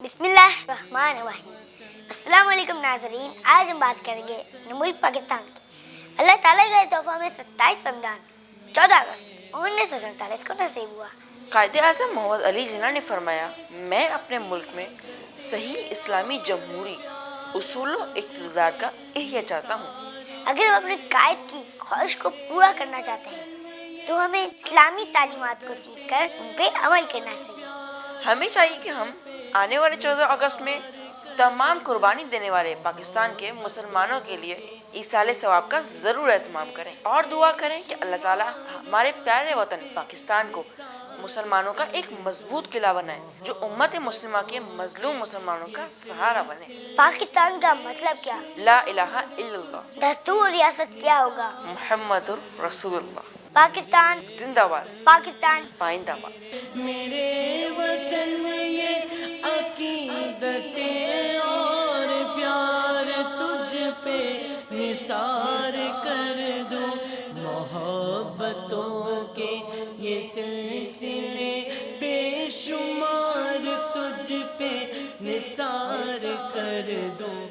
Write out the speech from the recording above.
بسم اللہ الرحمن الرحیم۔ السلام علیکم ناظرین، آج ہم بات کریں گے اپنے ملک پاکستان کی۔ اللہ تعالیٰ کا تحفہ میں 27 رمضان 14 اگست 1947 کو نصیب ہوا۔ قائد اعظم محمد علی جناح نے فرمایا، میں اپنے ملک میں صحیح اسلامی جمہوری اصول و اقتدار کا احیاء چاہتا ہوں۔ اگر ہم اپنے قائد کی خواہش کو پورا کرنا چاہتے ہیں تو ہمیں اسلامی تعلیمات کو سیکھ کر ان پہ عمل کرنا چاہیے۔ ہمیں چاہیے کہ ہم آنے والے 14 اگست میں تمام قربانی دینے والے پاکستان کے مسلمانوں کے لیے ایصال ثواب کا ضرور اہتمام کریں اور دعا کریں کہ اللہ تعالیٰ ہمارے پیارے وطن پاکستان کو مسلمانوں کا ایک مضبوط قلعہ بنائے، جو امت مسلمہ کے مظلوم مسلمانوں کا سہارا بنے۔ پاکستان کا مطلب کیا؟ لا الہ الا اللہ۔ دستور ریاست کیا ہوگا؟ محمد رسول اللہ۔ پاکستان زندہ باد، پاکستان پائندہ باد۔ میرے وطن میں یہ عقیدتیں اور پیار تجھ پہ نثار کر دوں، محبتوں کے یہ سلسلے بے شمار تجھ پہ نثار کر دوں۔